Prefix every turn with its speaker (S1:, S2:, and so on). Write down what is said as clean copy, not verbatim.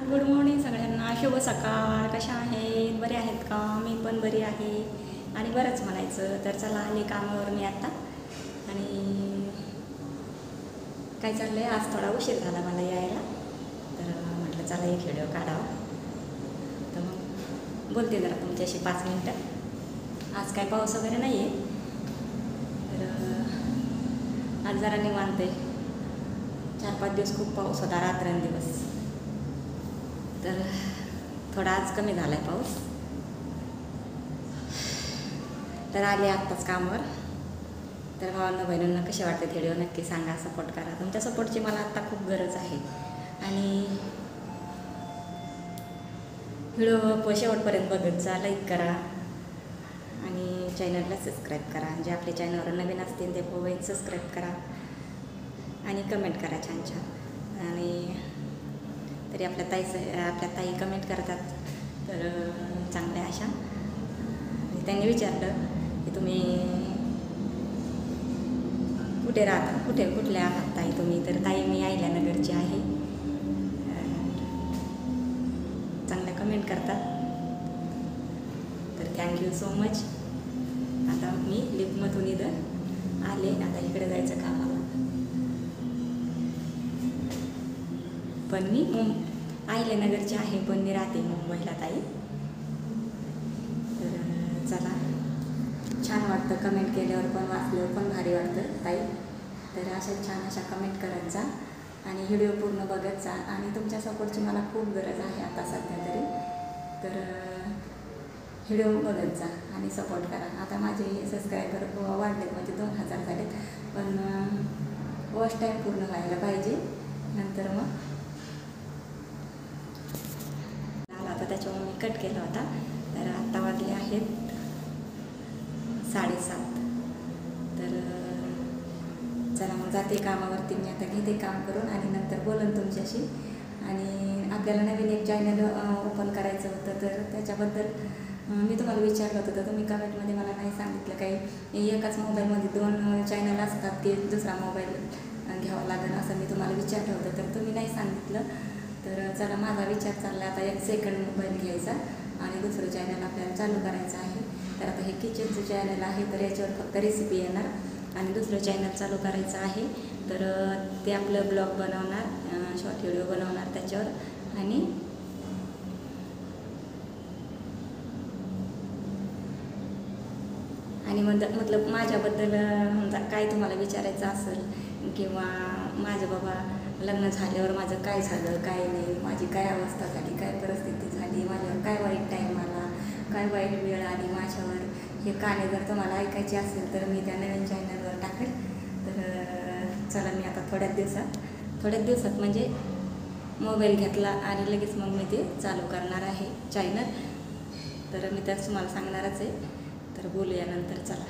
S1: Good morning सगळ्यांना, शुभ सकाळ. कशा आहेत? बरे आहेत का? मी पण बरी आहे. आणि बरंच म्हणायचं तर चला आले कामावर मी आता. आणि काय चाललं आहे, आज थोडा उशीर झाला मला यायला, तर म्हटलं चला एक व्हिडिओ काढावा. तर मग बोलते जरा तुमच्याशी 5 मिनटं. आज काय पाऊस वगैरे नाही आहे, तर आज जरा निवांत आहे. 4-5 दिवस खूप पाऊस होता, रात्रंदिवस. तर थोडा आज कमी झाला आहे पाऊस. तर आले आत्ताच कामावर. तर भावांना बहिणींना कसे वाटते व्हिडिओ नक्की सांगा, सपोर्ट करा. तुमच्या सपोर्टची मला आत्ता खूप गरज आहे. आणि व्हिडिओ शेवटपर्यंत बघत जा, लाईक करा आणि चॅनलला सबस्क्राईब करा. जे आपल्या चॅनलवर नवीन असतील ते पोवेन सबस्क्राईब करा आणि कमेंट करा छान छान. आणि तरी आपल्या ताई कमेंट करतात, तर चांगल्या अशा. त्यांनी विचारलं की तुम्ही कुठे राहता, कुठल्या आहात ताई तुम्ही? तर ताई मी अहिल्यानगरची आहे. चांगल्या कमेंट करतात, तर थँक्यू सो मच. आता मी लिफ्टमधून इथं आले, आता इकडे जायचं कामाला. पण मी अहिल्यानगरची आहे, पण मी राहते मुंबईला ताई. तर चला, छान वाटतं कमेंट केल्यावर पण, वाचल्यावर पण भारी वाटतं ताई. तर अशा छान अशा कमेंट करत जा आणि व्हिडिओ पूर्ण बघत जा. आणि तुमच्या सपोर्टची मला खूप गरज आहे आता सध्या तरी. तर व्हिडिओ बघत जा आणि सपोर्ट करा. आता माझे सबस्क्रायबर वाढलेत, म्हणजे 2000 झालेत, पण वॉच टाईम पूर्ण व्हायला पाहिजे. नंतर मग आता त्याच्यामुळे मी कट केला होता. तर आत्ता वाजले आहेत 7:30. तर चला मग जाते कामावरती. मी आता घेते काम करून आणि नंतर बोलन तुमच्याशी. आणि आपल्याला नवीन एक चॅनल ओपन करायचं होतं, तर त्याच्याबद्दल मी तुम्हाला विचारलं होतं, तर तुम्ही कमेंटमध्ये मला नाही सांगितलं. काही एकाच मोबाईलमध्ये 2 चॅनल असतात, ते दुसरा मोबाईल घ्यावा लागेल असं मी तुम्हाला विचारलं होतं, तर तुम्ही नाही सांगितलं. तर चला, माझा विचार चालला आता एक सेकंड मोबाईल घ्यायचा आणि दुसरं चॅनल आपल्याला चालू करायचं आहे. तर आता हे किचनचं चॅनल आहे, तर याच्यावर फक्त रेसिपी येणार. आणि दुसरं चॅनल चालू करायचं आहे, तर ते आपलं ब्लॉग बनवणार, शॉर्ट व्हिडिओ बनवणार त्याच्यावर. आणि मतलब माझ्याबद्दल काय तुम्हाला विचारायचं असेल, किंवा माझं बाबा लग्न झाल्यावर माझं काय झालं, काय नाही, माझी काय अवस्था झाली, काय परिस्थिती झाली, माझ्यावर काय वाईट टाईम आला, काय वाईट वेळ आली माझ्यावर, हे गाणे जर तुम्हाला ऐकायचे असेल तर मी त्या नवीन चॅनलवर टाकेल. तर चला, मी आता थोड्याच दिवसात म्हणजे मोबाईल घेतला आणि लगेच मग मी ते चालू करणार आहे चॅनल. तर मी तर तुम्हाला सांगणारच आहे. तर बोलूया नंतर, चला.